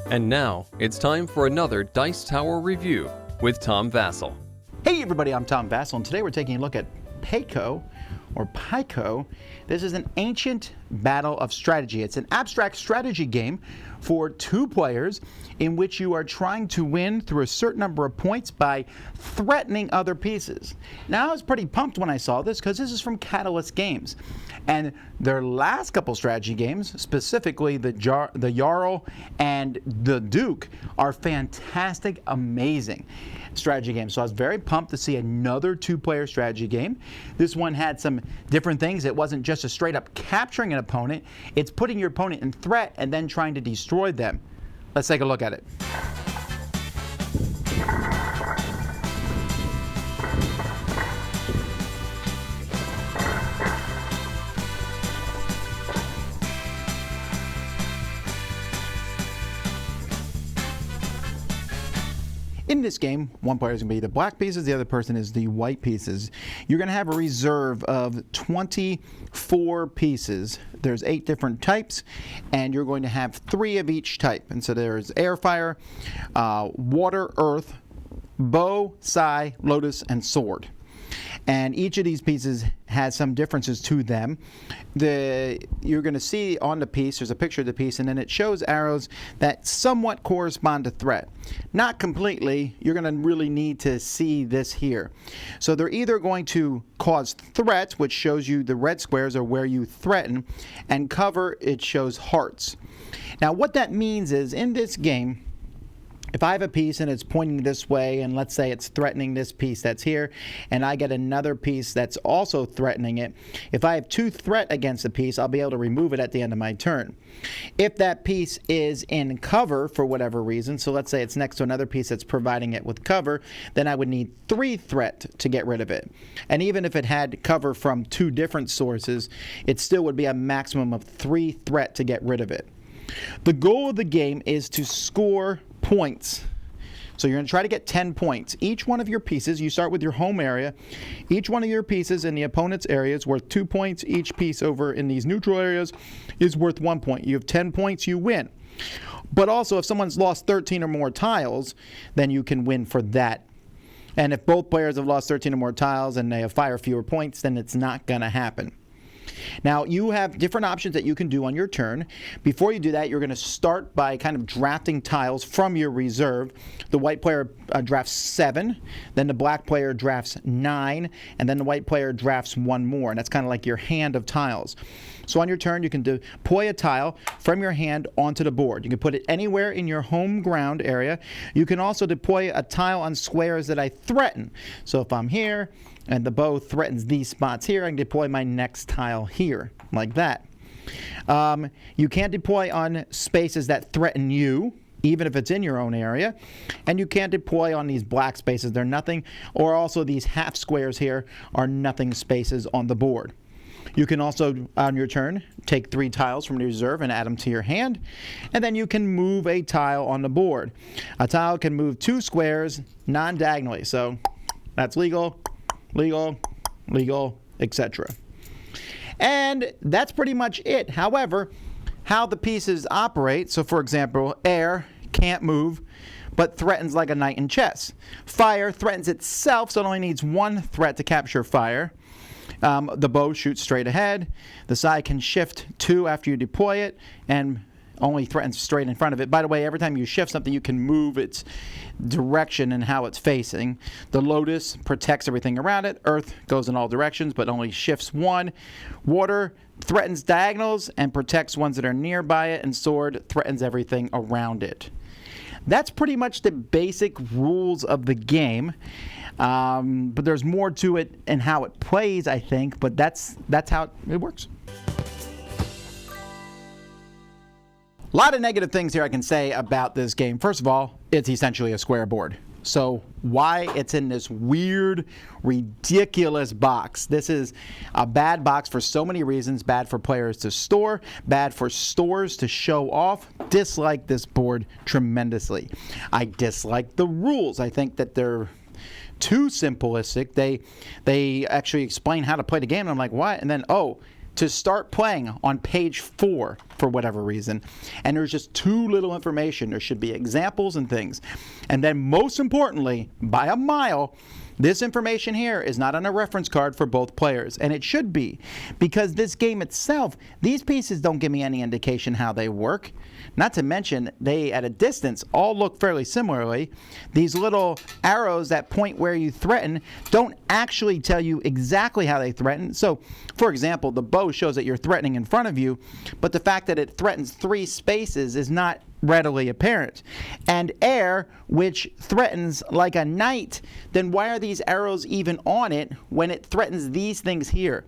And now, it's time for another Dice Tower review with Tom Vasel. Hey everybody, I'm Tom Vasel, and today we're taking a look at Paiko, or Paiko. This is an ancient battle of strategy. It's an abstract strategy game for 2 players in which you are trying to win through a certain number of points by threatening other pieces. Now, I was pretty pumped when I saw this because this is from Catalyst Games. And their last couple strategy games, specifically the Jarl and the Duke, are fantastic, amazing strategy games. So I was very pumped to see another 2-player strategy game. This one had some different things. It wasn't just a straight up capturing an opponent. It's putting your opponent in threat and then trying to destroy them. Let's take a look at it. In this game, one player is going to be the black pieces, the other person is the white pieces. You're going to have a reserve of 24 pieces. There's 8 different types, and you're going to have 3 of each type. And so there's air, fire, water, earth, bow, sai, lotus, and sword. And each of these pieces has some differences to them. You're going to see on the piece, there's a picture of the piece, and then it shows arrows that somewhat correspond to threat. Not completely. You're going to really need to see this here. So they're either going to cause threat, which shows you the red squares are where you threaten, and cover, it shows hearts. Now what that means is, in this game, if I have a piece and it's pointing this way, and let's say it's threatening this piece that's here, and I get another piece that's also threatening it, if I have 2 threat against a piece, I'll be able to remove it at the end of my turn. If that piece is in cover for whatever reason, so let's say it's next to another piece that's providing it with cover, then I would need 3 threat to get rid of it. And even if it had cover from 2 different sources, it still would be a maximum of 3 threat to get rid of it. The goal of the game is to score points. So you're going to try to get 10 points. Each one of your pieces, you start with your home area. Each one of your pieces in the opponent's area is worth 2 points. Each piece over in these neutral areas is worth 1 point. You have 10 points, you win. But also, if someone's lost 13 or more tiles, then you can win for that. And if both players have lost 13 or more tiles and they have 5 or fewer points, then it's not going to happen. Now, you have different options that you can do on your turn. Before you do that, you're going to start by kind of drafting tiles from your reserve. The white player drafts 7, then the black player drafts 9, and then the white player drafts 1 more. And that's kind of like your hand of tiles. So on your turn, you can deploy a tile from your hand onto the board. You can put it anywhere in your home ground area. You can also deploy a tile on squares that I threaten. So if I'm here and the bow threatens these spots here, I can deploy my next tile here, like that. You can't deploy on spaces that threaten you, even if it's in your own area. And you can't deploy on these black spaces. They're nothing. Or also these half squares here are nothing spaces on the board. You can also, on your turn, take 3 tiles from the reserve and add them to your hand. And then you can move a tile on the board. A tile can move 2 squares non-diagonally. So that's legal, legal, legal, etc. And that's pretty much it. However, how the pieces operate, so for example, air can't move, but threatens like a knight in chess. Fire threatens itself, so it only needs 1 threat to capture fire. The bow shoots straight ahead. The sai can shift 2 after you deploy it, and only threatens straight in front of it. By the way, every time you shift something, you can move its direction and how it's facing. The lotus protects everything around it. Earth goes in all directions, but only shifts 1. Water threatens diagonals and protects ones that are nearby it, and sword threatens everything around it. That's pretty much the basic rules of the game. But there's more to it and how it plays, I think, but that's how it works. A lot of negative things here I can say about this game. First of all, it's essentially a square board. So why it's in this weird, ridiculous box? This is a bad box for so many reasons. Bad for players to store, bad for stores to show off. Dislike this board tremendously. I dislike the rules. I think that they're too simplistic. They actually explain how to play the game, and I'm like, what? And then, to start playing on page 4, for whatever reason, and there's just too little information. There should be examples and things. And then most importantly, by a mile, this information here is not on a reference card for both players, and it should be, because this game itself, these pieces don't give me any indication how they work. Not to mention, they, at a distance, all look fairly similarly. These little arrows that point where you threaten don't actually tell you exactly how they threaten. So, for example, the bow shows that you're threatening in front of you, but the fact that it threatens 3 spaces is not readily apparent. And air, which threatens like a knight, then why are these arrows even on it when it threatens these things here?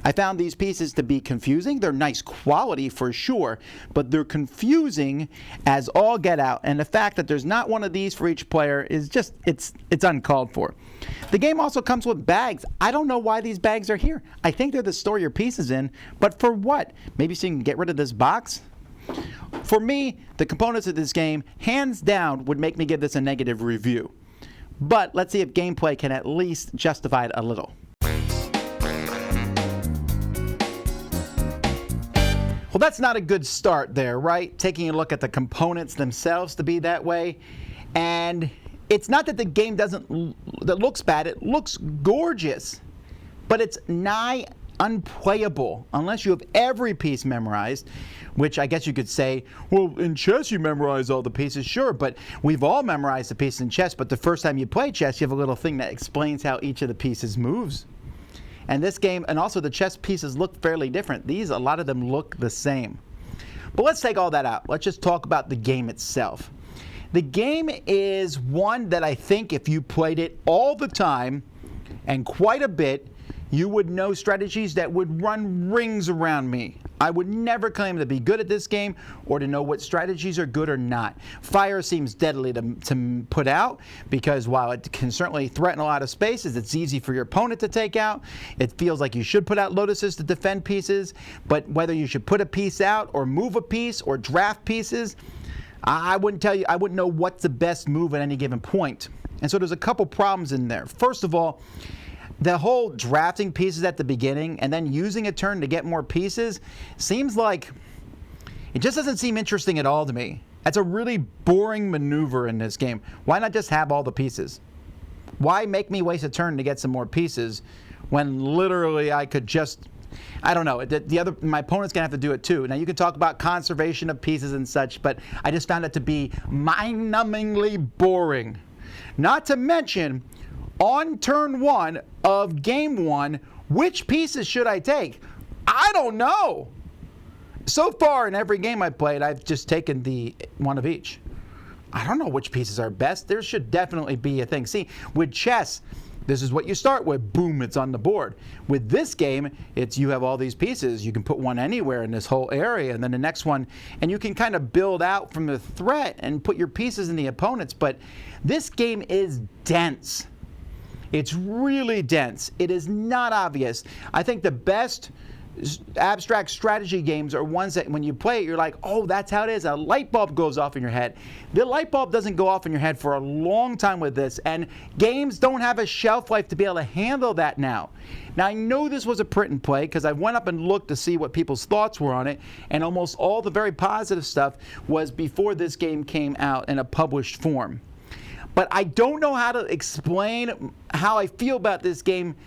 I found these pieces to be confusing. They're nice quality for sure, but they're confusing as all get out. And the fact that there's not one of these for each player is just, it's uncalled for. The game also comes with bags. I don't know why these bags are here. I think they're to store your pieces in, but for what? Maybe so you can get rid of this box? For me, the components of this game, hands down, would make me give this a negative review. But let's see if gameplay can at least justify it a little. Well, that's not a good start there, right? Taking a look at the components themselves to be that way. And it's not that the game that looks bad, it looks gorgeous. But it's nigh unplayable unless you have every piece memorized, which I guess you could say, well, in chess you memorize all the pieces. Sure, but we've all memorized the pieces in chess, but the first time you play chess, you have a little thing that explains how each of the pieces moves. And this game, and also the chess pieces look fairly different. These, a lot of them look the same. But let's take all that out. Let's just talk about the game itself. The game is one that I think if you played it all the time and quite a bit, you would know strategies that would run rings around me. I would never claim to be good at this game or to know what strategies are good or not. Fire seems deadly to put out because while it can certainly threaten a lot of spaces, it's easy for your opponent to take out. It feels like you should put out lotuses to defend pieces, but whether you should put a piece out or move a piece or draft pieces, I wouldn't tell you. I wouldn't know what's the best move at any given point. And so there's a couple problems in there. First of all, the whole drafting pieces at the beginning and then using a turn to get more pieces seems like it just doesn't seem interesting at all to me. That's a really boring maneuver in this game. Why not just have all the pieces? Why make me waste a turn to get some more pieces when literally I could just, I don't know, my opponent's gonna have to do it too. Now you can talk about conservation of pieces and such, but I just found it to be mind-numbingly boring. Not to mention, on turn 1 of game 1, which pieces should I take? I don't know. So far in every game I've played, I've just taken the one of each. I don't know which pieces are best. There should definitely be a thing. See, with chess, this is what you start with. Boom, it's on the board. With this game, it's you have all these pieces. You can put one anywhere in this whole area, and then the next one, and you can kind of build out from the threat and put your pieces in the opponents. But this game is dense. It's really dense. It is not obvious. I think the best abstract strategy games are ones that when you play it, you're like, oh, that's how it is. A light bulb goes off in your head. The light bulb doesn't go off in your head for a long time with this, and games don't have a shelf life to be able to handle that now. Now, I know this was a print and play because I went up and looked to see what people's thoughts were on it, and almost all the very positive stuff was before this game came out in a published form. But I don't know how to explain how I feel about this game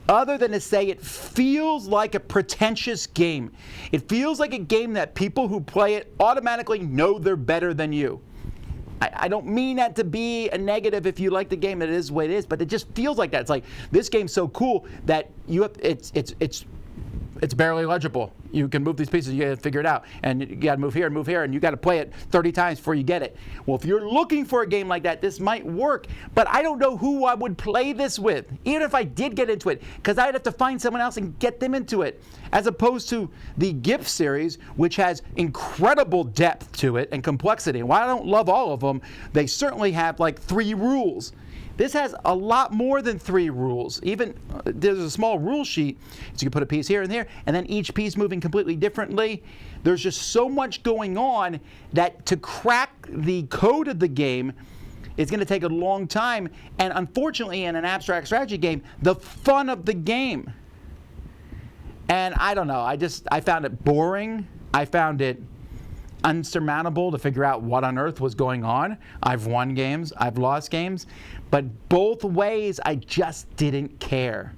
other than to say it feels like a pretentious game. It feels like a game that people who play it automatically know they're better than you. I don't mean that to be a negative if you like the game, it is what it is, but it just feels like that. It's like, this game's so cool that it's barely legible. You can move these pieces, you gotta figure it out. And you gotta move here, and you gotta play it 30 times before you get it. Well, if you're looking for a game like that, this might work, but I don't know who I would play this with, even if I did get into it, because I'd have to find someone else and get them into it, as opposed to the GIF series, which has incredible depth to it and complexity. And while I don't love all of them, they certainly have like 3 rules. This has a lot more than 3 rules. Even there's a small rule sheet, so you can put a piece here and there, and then each piece moving completely differently. There's just so much going on that to crack the code of the game is going to take a long time. And unfortunately, in an abstract strategy game, the fun of the game. And I don't know, I found it boring. I found it unsurmountable to figure out what on earth was going on. I've won games, I've lost games, but both ways I just didn't care.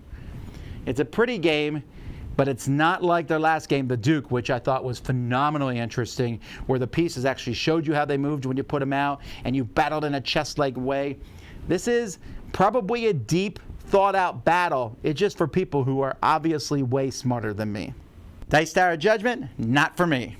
It's a pretty game, but it's not like their last game, the Duke, which I thought was phenomenally interesting, where the pieces actually showed you how they moved when you put them out, and you battled in a chess-like way. This is probably a deep, thought-out battle. It's just for people who are obviously way smarter than me. Dice Tower Judgment, not for me.